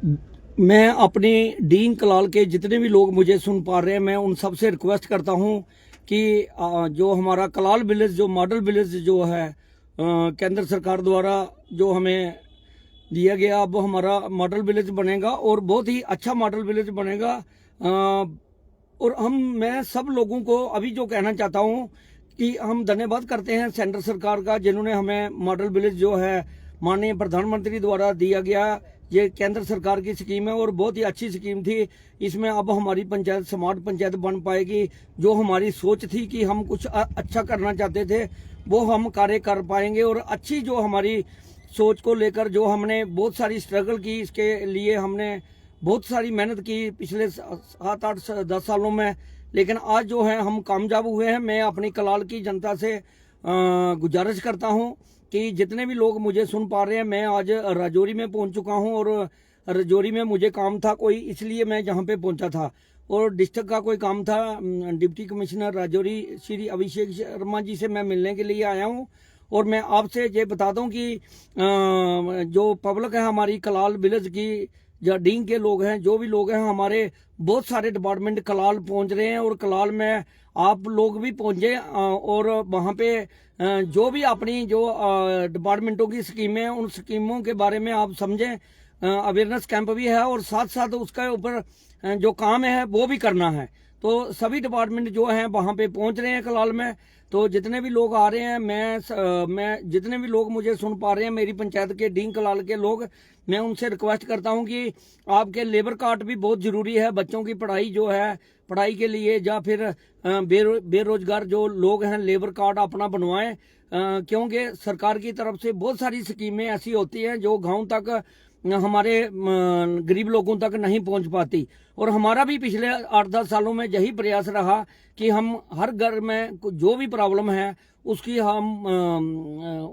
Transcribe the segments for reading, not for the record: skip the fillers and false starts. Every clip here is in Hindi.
मैं अपनी डीन कलाल के जितने भी लोग मुझे सुन पा रहे हैं, मैं उन सब से रिक्वेस्ट करता हूं कि जो हमारा कलाल विलेज जो मॉडल विलेज जो है केंद्र सरकार द्वारा जो हमें दिया गया, अब हमारा मॉडल विलेज बनेगा और बहुत ही अच्छा मॉडल विलेज बनेगा। और मैं सब लोगों को अभी जो कहना चाहता हूं कि हम धन्यवाद करते हैं सेंट्रल सरकार का, जिन्होंने हमें मॉडल विलेज जो है माननीय प्रधानमंत्री द्वारा दिया गया। ये केंद्र सरकार की स्कीम है और बहुत ही अच्छी स्कीम थी। इसमें अब हमारी पंचायत स्मार्ट पंचायत बन पाएगी। जो हमारी सोच थी कि हम कुछ अच्छा करना चाहते थे, वो हम कार्य कर पाएंगे। और अच्छी जो हमारी सोच को लेकर जो हमने बहुत सारी स्ट्रगल की, इसके लिए हमने बहुत सारी मेहनत की पिछले 7-8-10 सालों में, लेकिन आज जो है हम कामयाब हुए हैं। मैं अपनी कलाल की जनता से गुजारिश करता हूं कि जितने भी लोग मुझे सुन पा रहे हैं, मैं आज राजौरी में पहुंच चुका हूं और राजौरी में मुझे काम था कोई, इसलिए मैं जहां पे पहुंचा था। और डिस्ट्रिक्ट का कोई काम था, डिप्टी कमिश्नर राजौरी श्री अभिषेक शर्मा जी से मैं मिलने के लिए आया हूं। और मैं आपसे ये बताता हूं कि जो पब्लिक है हमारी कलाल विलेज की, या डींग के लोग हैं, जो भी लोग हैं, हमारे बहुत सारे डिपार्टमेंट कलाल पहुंच रहे हैं। और कलाल में आप लोग भी पहुंचे और वहां पे जो भी अपनी जो डिपार्टमेंटों की स्कीमें हैं, उन स्कीमों के बारे में आप समझें। अवेयरनेस कैंप भी है और साथ साथ उसके ऊपर जो काम है वो भी करना है। तो सभी डिपार्टमेंट जो हैं वहां पे पहुंच रहे हैं कलाल में। तो जितने भी लोग आ रहे हैं, मैं जितने भी लोग मुझे सुन पा रहे हैं, मेरी पंचायत के डींग कलाल के लोग, मैं उनसे रिक्वेस्ट करता हूं कि आपके लेबर कार्ड भी बहुत जरूरी है। बच्चों की पढ़ाई जो है, पढ़ाई के लिए, या फिर बेरोजगार जो लोग हैं, लेबर कार्ड अपना बनवाएं। क्योंकि सरकार की तरफ से बहुत सारी स्कीमें ऐसी होती हैं जो गांव तक, हमारे गरीब लोगों तक नहीं पहुंच पाती। और हमारा भी पिछले 8-10 सालों में यही प्रयास रहा कि हम हर घर में जो भी प्रॉब्लम है उसकी हम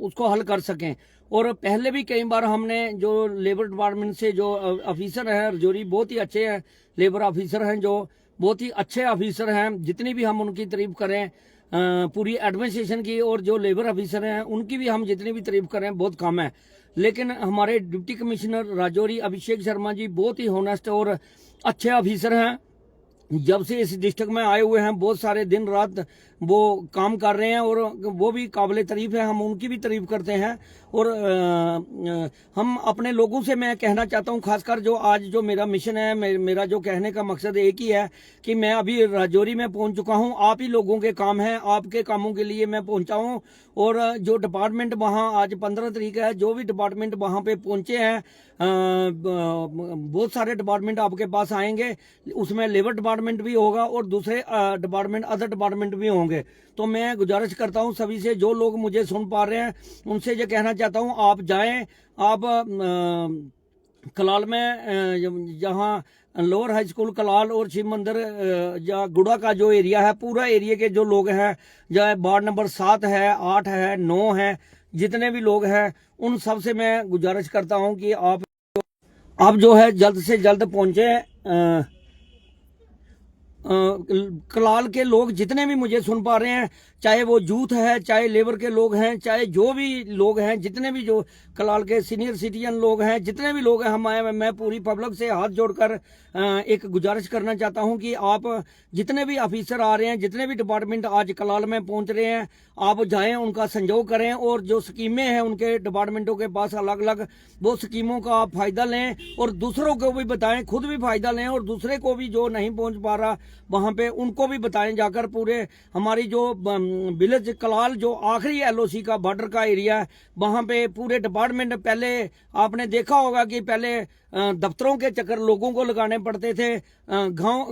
उसको हल कर सकें। और पहले भी कई बार हमने जो लेबर डिपार्टमेंट से जो ऑफिसर हैं राजौरी, बहुत ही अच्छे हैं लेबर ऑफिसर हैं, जो बहुत ही अच्छे ऑफिसर हैं। जितनी भी हम उनकी तारीफ करें पूरी एडमिनिस्ट्रेशन की, और जो लेबर ऑफिसर हैं उनकी भी हम जितनी भी तारीफ करें बहुत कम है। लेकिन हमारे डिप्टी कमिश्नर राजौरी अभिषेक शर्मा जी बहुत ही होनेस्ट और अच्छे ऑफिसर हैं। जब से इस डिस्ट्रिक्ट में आए हुए हैं, बहुत सारे दिन रात वो काम कर रहे हैं और वो भी काबिल तारीफ है। हम उनकी भी तारीफ करते हैं। और हम अपने लोगों से मैं कहना चाहता हूं, खासकर जो आज जो मेरा मिशन है, मेरा जो कहने का मकसद एक ही है कि मैं अभी राजौरी में पहुंच चुका हूं। आप ही लोगों के काम हैं, आपके कामों के लिए मैं पहुंचा हूं। और जो डिपार्टमेंट वहां आज 15 तारीख है, जो भी डिपार्टमेंट वहां पे पहुंचे हैं, बहुत सारे डिपार्टमेंट आपके पास आएंगे। उसमें लेबर डिपार्टमेंट भी होगा और दूसरे डिपार्टमेंट, अदर डिपार्टमेंट भी होंगे। तो मैं गुजारिश करता हूं सभी से, जो लोग मुझे सुन पा रहे हैं, उनसे ये कहना चाहता हूं, आप जाएं। आप कलाल में जहां लोअर हाई स्कूल कलाल और शिव मंदिर या गुड़ा का जो एरिया है, पूरा एरिया के जो लोग हैं, चाहे वार्ड नंबर 7 है, 8 है, 9 है, जितने भी लोग हैं, उन सब से मैं गुजारिश करता हूं कि आप जो है जल्द से जल्द पहुंचे। कलाल के लोग जितने भी मुझे सुन पा रहे हैं, चाहे वो यूथ है, चाहे लेबर के लोग हैं, चाहे जो भी लोग हैं, जितने भी जो कलाल के सीनियर सिटीजन लोग हैं, जितने भी लोग हैं, हम आए, मैं पूरी पब्लिक से हाथ जोड़कर एक गुजारिश करना चाहता हूं कि आप जितने भी ऑफिसर आ रहे हैं, जितने भी डिपार्टमेंट आज कलाल में पहुंच रहे हैं, आप जाएं, उनका संजोग करें। और जो स्कीमें हैं उनके डिपार्टमेंटों के पास अलग अलग, वो स्कीमों का आप फायदा लें और दूसरों को भी बताएं, खुद भी फायदा लें और दूसरे को भी जो नहीं पहुंच पा रहा वहां पे उनको भी बताएं जाकर। पूरे हमारी जो विलेज कलाल जो आखिरी एलओसी का बॉर्डर का एरिया है, वहां पे पूरे डिपार्टमेंट, पहले आपने देखा होगा कि पहले दफ्तरों के चक्कर लोगों को लगाने पड़ते थे। गांव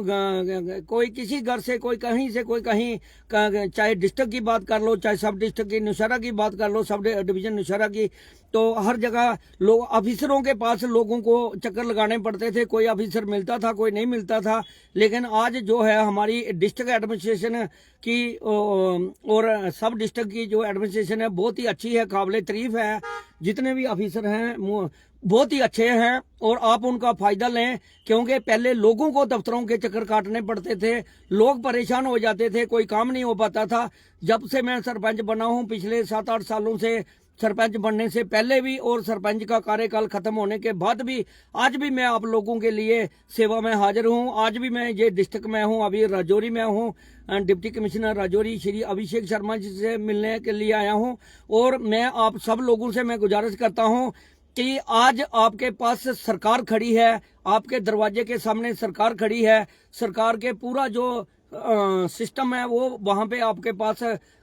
कोई किसी घर से, कोई कहीं से, कोई कहीं, चाहे डिस्ट्रिक्ट की बात कर लो, चाहे सब डिस्ट्रिक्ट की, नौशहरा की बात कर लो, सब डिवीजन नौशहरा की, तो हर जगह लोग ऑफिसरों के पास लोगों को चक्कर लगाने पड़ते थे। कोई ऑफिसर मिलता था, कोई नहीं मिलता था। लेकिन आज जो है हमारी डिस्ट्रिक्ट एडमिनिस्ट्रेशन की और सब डिस्ट्रिक्ट की जो एडमिनिस्ट्रेशन है बहुत ही अच्छी है, काबिल तारीफ है। जितने भी ऑफिसर हैं बहुत ही अच्छे हैं और आप उनका फायदा लें। क्योंकि पहले लोगों को दफ्तरों के चक्कर काटने पड़ते थे, लोग परेशान हो जाते थे, कोई काम नहीं हो पाता था। जब से मैं सरपंच बना हूं पिछले 7-8 सालों से, सरपंच बनने से पहले भी और सरपंच का कार्यकाल खत्म होने के बाद भी आज भी मैं आप लोगों के लिए सेवा में हाजिर हूं। आज भी मैं ये डिस्ट्रिक्ट में हूं, अभी राजौरी में हूं। डिप्टी कमिश्नर राजौरी श्री अभिषेक शर्मा जी से मिलने के लिए आया हूं और मैं आप सब लोगों से मैं गुजारिश करता हूं कि आज आपके पास सरकार खड़ी है, आपके दरवाजे के सामने सरकार खड़ी है। सरकार के पूरा जो सिस्टम है वो वहां पे आपके पास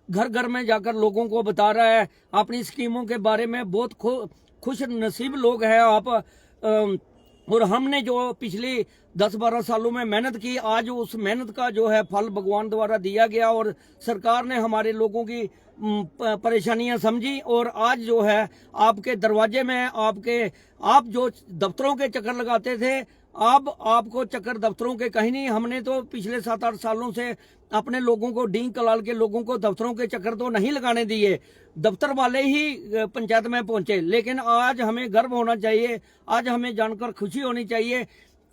घर घर में जाकर लोगों को बता रहा है अपनी स्कीमों के बारे में। बहुत खुश नसीब लोग हैं आप। और हमने जो पिछली 10-12 सालों में मेहनत की, आज उस मेहनत का जो है फल भगवान द्वारा दिया गया और सरकार ने हमारे लोगों की परेशानियां समझी और आज जो है आपके दरवाजे में आप जो दफ्तरों के चक्कर लगाते थे, अब आपको चक्कर दफ्तरों के कहीं नहीं। हमने तो पिछले 7-8 सालों से अपने लोगों को, डींग कलाल के लोगों को दफ्तरों के चक्कर तो नहीं लगाने दिए, दफ्तर वाले ही पंचायत में पहुंचे। लेकिन आज हमें गर्व होना चाहिए, आज हमें जानकर खुशी होनी चाहिए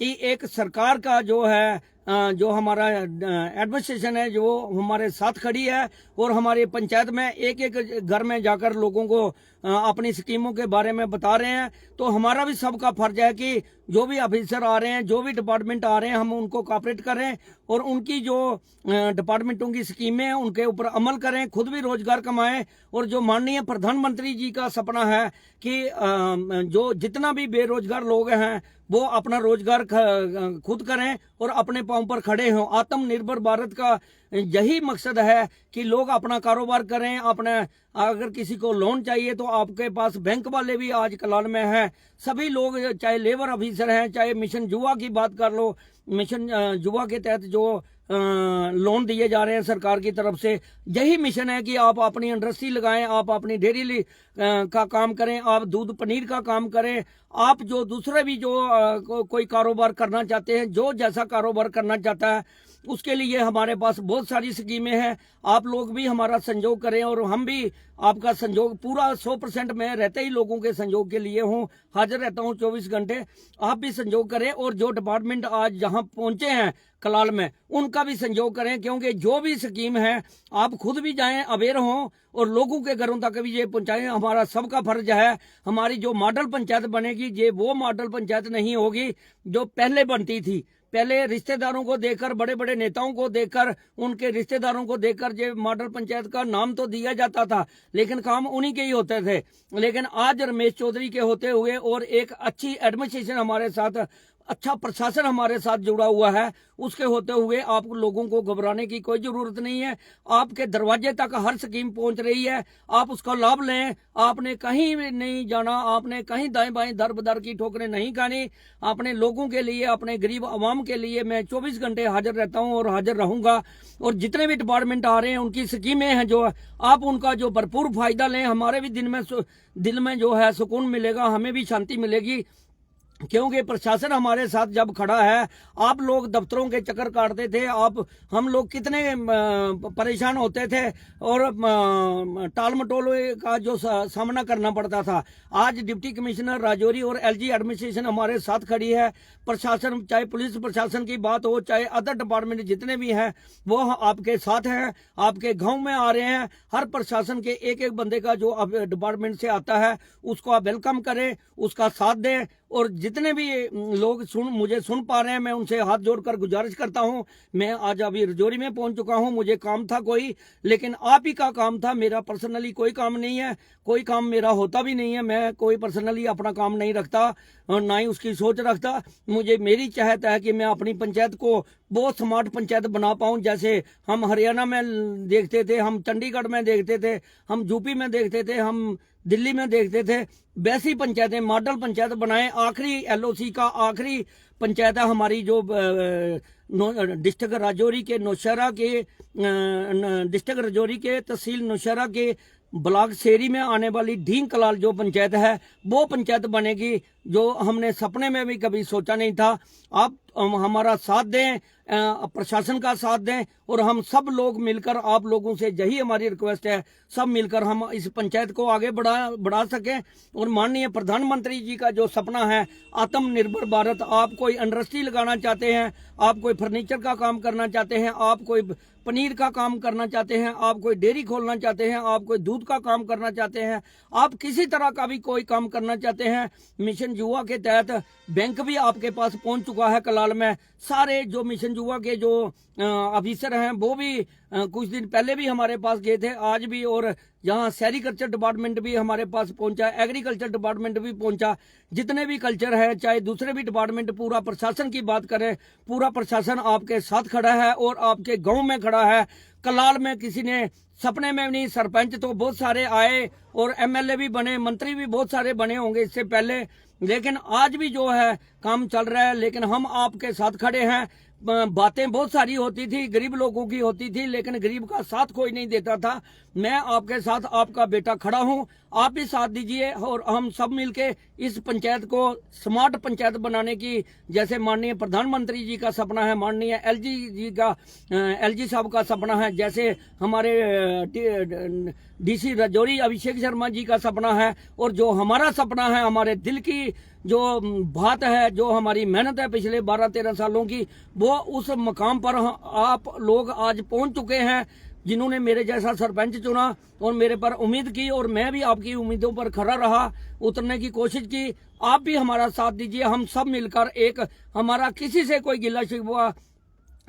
कि एक सरकार का जो है जो हमारा एडमिनिस्ट्रेशन है जो हमारे साथ खड़ी है और हमारे पंचायत में एक एक घर में जाकर लोगों को अपनी स्कीमों के बारे में बता रहे हैं। तो हमारा भी सबका फर्ज है कि जो भी ऑफिसर आ रहे हैं, जो भी डिपार्टमेंट आ रहे हैं, हम उनको कोऑपरेट करें और उनकी जो डिपार्टमेंटों की स्कीमें हैं उनके ऊपर अमल करें, खुद भी रोजगार कमाएं। और जो माननीय प्रधानमंत्री जी का सपना है कि जो जितना भी बेरोजगार लोग हैं वो अपना रोजगार खुद करें और अपने पांव पर खड़े हों। आत्मनिर्भर भारत का यही मकसद है कि लोग अपना कारोबार करें। अपने अगर किसी को लोन चाहिए तो आपके पास बैंक वाले भी आज कलाल में हैं। सभी लोग, चाहे लेबर ऑफिसर हैं, चाहे मिशन युवा की बात कर लो, मिशन युवा के तहत जो लोन दिए जा रहे हैं सरकार की तरफ से, यही मिशन है कि आप अपनी इंडस्ट्री लगाएं, आप अपनी डेयरी का काम करें, आप दूध पनीर का काम करें, आप जो दूसरे भी जो कोई कारोबार करना चाहते हैं, जो जैसा कारोबार करना चाहता है उसके लिए हमारे पास बहुत सारी स्कीमें हैं। आप लोग भी हमारा सहयोग करें और हम भी आपका सहयोग पूरा 100% में रहते ही लोगों के सहयोग के लिए हूँ, हाजिर रहता हूँ 24 घंटे। आप भी सहयोग करें और जो डिपार्टमेंट आज जहाँ पहुंचे हैं कलाल में उनका भी सहयोग करें, क्योंकि जो भी स्कीम है आप खुद भी जाएं, अवेयर हों और लोगों के घरों तक भी ये पहुंचाएं। हमारा सबका फर्ज है। हमारी जो मॉडल पंचायत बनेगी ये वो मॉडल पंचायत नहीं होगी जो पहले बनती थी। पहले रिश्तेदारों को देखकर, बड़े बड़े नेताओं को देखकर, उनके रिश्तेदारों को देखकर ये मॉडल पंचायत का नाम तो दिया जाता था लेकिन काम उन्हीं के ही होते थे। लेकिन आज रमेश चौधरी के होते हुए और एक अच्छी एडमिनिस्ट्रेशन हमारे साथ, अच्छा प्रशासन हमारे साथ जुड़ा हुआ है, उसके होते हुए आप लोगों को घबराने की कोई जरूरत नहीं है। आपके दरवाजे तक हर स्कीम पहुंच रही है, आप उसका लाभ लें। आपने कहीं नहीं जाना, आपने कहीं दाएं बाएं दर बदर की ठोकरें नहीं खानी। अपने लोगों के लिए, अपने गरीब आवाम के लिए मैं 24 घंटे हाजिर रहता हूं और हाजिर रहूंगा। और जितने भी डिपार्टमेंट आ रहे हैं उनकी स्कीमें हैं जो आप उनका जो भरपूर फायदा लें। हमारे भी दिल में जो है सुकून मिलेगा, हमें भी शांति मिलेगी, क्योंकि प्रशासन हमारे साथ जब खड़ा है। आप लोग दफ्तरों के चक्कर काटते थे, हम लोग कितने परेशान होते थे और टाल मटोल का जो सामना करना पड़ता था। आज डिप्टी कमिश्नर राजौरी और एलजी एडमिनिस्ट्रेशन हमारे साथ खड़ी है। प्रशासन, चाहे पुलिस प्रशासन की बात हो, चाहे अदर डिपार्टमेंट जितने भी हैं, वो आपके साथ हैं, आपके गांव में आ रहे हैं। हर प्रशासन के एक एक बंदे का जो डिपार्टमेंट से आता है उसको आप वेलकम करें, उसका साथ दें। और जितने भी लोग मुझे सुन पा रहे हैं, मैं उनसे हाथ जोड़कर गुजारिश करता हूं। मैं आज अभी राजौरी में पहुंच चुका हूं, मुझे काम था कोई, लेकिन आप ही का काम था, मेरा पर्सनली कोई काम नहीं है, कोई काम मेरा होता भी नहीं है। मैं कोई पर्सनली अपना काम नहीं रखता और ना ही उसकी सोच रखता। मेरी चाहत है कि मैं अपनी पंचायत को बहुत स्मार्ट पंचायत बना पाऊं, जैसे हम हरियाणा में देखते थे, हम चंडीगढ़ में देखते थे, हम यूपी में देखते थे, हम दिल्ली में देखते थे। वैसी पंचायतें मॉडल पंचायत बनाएं। आखिरी एलओसी का आखिरी पंचायत है हमारी जो डिस्ट्रिक्ट राजौरी के नौशहरा के डिस्ट्रिक्ट राजौरी के तहसील नौशहरा के ब्लॉक सेरी में आने वाली ढींग कलाल जो पंचायत है वो पंचायत बनेगी, जो हमने सपने में भी कभी सोचा नहीं था। आप हमारा साथ दें, प्रशासन का साथ दें और हम सब लोग मिलकर, आप लोगों से यही हमारी रिक्वेस्ट है, सब मिलकर हम इस पंचायत को आगे बढ़ा सकें। और माननीय प्रधानमंत्री जी का जो सपना है आत्मनिर्भर भारत, आप कोई इंडस्ट्री लगाना चाहते हैं, आप कोई फर्नीचर का काम करना चाहते हैं, आप कोई पनीर का काम करना चाहते हैं, आप कोई डेयरी खोलना चाहते हैं, आप कोई दूध का काम करना चाहते हैं, आप किसी तरह का भी कोई काम करना चाहते हैं, मिशन युवा के तहत बैंक भी आपके पास पहुंच चुका है कलाल में। सारे जो मिशन युवा के जो ऑफिसर हैं वो भी कुछ दिन पहले भी हमारे पास गए थे, आज भी, और यहाँ सेरिकल्चर डिपार्टमेंट भी हमारे पास पहुंचा, एग्रीकल्चर डिपार्टमेंट भी पहुंचा, जितने भी कल्चर है, चाहे दूसरे भी डिपार्टमेंट, पूरा प्रशासन की बात करें, पूरा प्रशासन आपके साथ खड़ा है और आपके गांव में खड़ा है। कलाल में किसी ने सपने में नहीं, सरपंच तो बहुत सारे आए और एमएलए भी बने, मंत्री भी बहुत सारे बने होंगे इससे पहले, लेकिन आज भी जो है काम चल रहा है। लेकिन हम आपके साथ खड़े हैं। बातें बहुत सारी होती थी, गरीब लोगों की होती थी, लेकिन गरीब का साथ कोई नहीं देता था। मैं आपके साथ, आपका बेटा खड़ा हूं, आप भी साथ दीजिए और हम सब मिलके इस पंचायत को स्मार्ट पंचायत बनाने की, जैसे माननीय प्रधानमंत्री जी का सपना है, माननीय एलजी साहब का सपना है, जैसे हमारे डीसी राजौरी अभिषेक शर्मा जी का सपना है, और जो हमारा सपना है, हमारे दिल की जो बात है, जो हमारी मेहनत है पिछले 12-13 सालों की, वो उस मकाम पर आप लोग आज पहुंच चुके हैं, जिन्होंने मेरे जैसा सरपंच चुना और मेरे पर उम्मीद की, और मैं भी आपकी उम्मीदों पर खरा रहा, उतरने की कोशिश की। आप भी हमारा साथ दीजिए, हम सब मिलकर एक, हमारा किसी से कोई गिला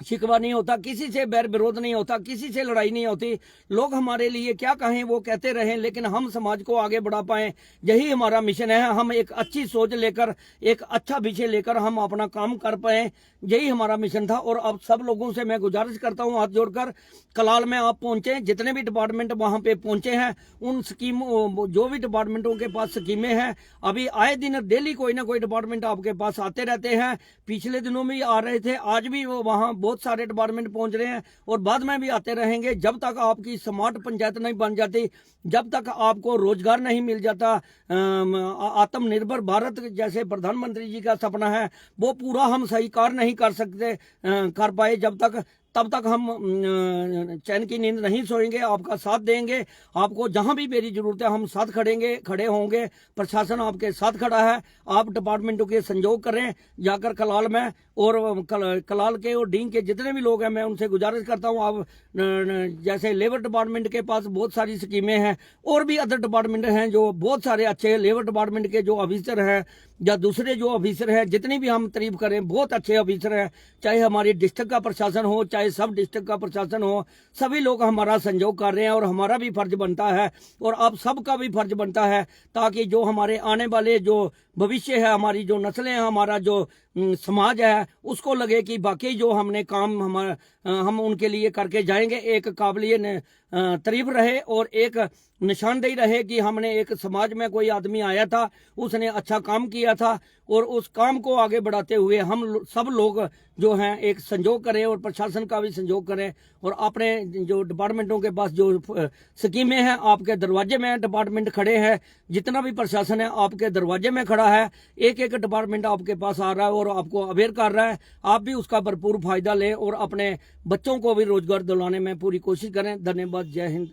शिकवा नहीं होता, किसी से बैर विरोध नहीं होता, किसी से लड़ाई नहीं होती। लोग हमारे लिए क्या कहें वो कहते रहें, लेकिन हम समाज को आगे बढ़ा पाएं, यही हमारा मिशन है। हम एक अच्छी सोच लेकर, एक अच्छा विषय लेकर हम अपना काम कर पाएं, यही हमारा मिशन था। और अब सब लोगों से मैं गुजारिश करता हूं हाथ जोड़कर, कलाल में आप पहुंचे, जितने भी डिपार्टमेंट वहां पे पहुंचे हैं, उन स्कीम, जो भी डिपार्टमेंटों के पास स्कीमें हैं, अभी आए दिन डेली कोई ना कोई डिपार्टमेंट आपके पास आते रहते हैं। पिछले दिनों में आ रहे थे, आज भी वो वहां बहुत सारे डिपार्टमेंट पहुंच रहे हैं और बाद में भी आते रहेंगे। जब तक आपकी स्मार्ट पंचायत नहीं बन जाती, जब तक आपको रोजगार नहीं मिल जाता, आत्मनिर्भर भारत जैसे प्रधानमंत्री जी का सपना है वो पूरा हम साकार नहीं कर पाए, तब तक हम चैन की नींद नहीं सोएंगे। आपका साथ देंगे, आपको जहां भी मेरी जरूरत है हम साथ खड़े होंगे। प्रशासन आपके साथ खड़ा है, आप डिपार्टमेंटों के संयोग करें जाकर कलाल में, और कलाल के और डींग के जितने भी लोग हैं मैं उनसे गुजारिश करता हूं, आप जैसे लेबर डिपार्टमेंट के पास बहुत सारी स्कीमें हैं, और भी अदर डिपार्टमेंट हैं जो बहुत सारे अच्छे, लेबर डिपार्टमेंट के जो ऑफिसर हैं या दूसरे जो ऑफिसर हैं, जितनी भी हम तारीफ करें, बहुत अच्छे ऑफिसर हैं, चाहे हमारी डिस्ट्रिक्ट का प्रशासन हो, चाहे सब डिस्ट्रिक्ट का प्रशासन हो, सभी लोग हमारा सहयोग कर रहे हैं। और हमारा भी फर्ज बनता है और आप सबका भी फर्ज बनता है, ताकि जो हमारे आने वाले जो भविष्य है, हमारी जो नस्लें हैं, हमारा जो समाज है, उसको लगे कि बाकी जो हमने काम हम उनके लिए करके जाएंगे, एक काबिलियत तारीफ रहे और एक निशानदेही रहे कि हमने एक समाज में कोई आदमी आया था, उसने अच्छा काम किया था, और उस काम को आगे बढ़ाते हुए हम सब लोग जो हैं एक संयोग करें और प्रशासन का भी संयोग करें, और अपने जो डिपार्टमेंटों के पास जो स्कीमें हैं, आपके दरवाजे में डिपार्टमेंट खड़े हैं, जितना भी प्रशासन है आपके दरवाजे में खड़ा है, एक एक डिपार्टमेंट आपके पास आ रहा है और आपको अवेयर कर रहा है। आप भी उसका भरपूर फायदा लें और अपने बच्चों को भी रोजगार दिलाने में पूरी कोशिश करें। धन्यवाद। जय हिंद।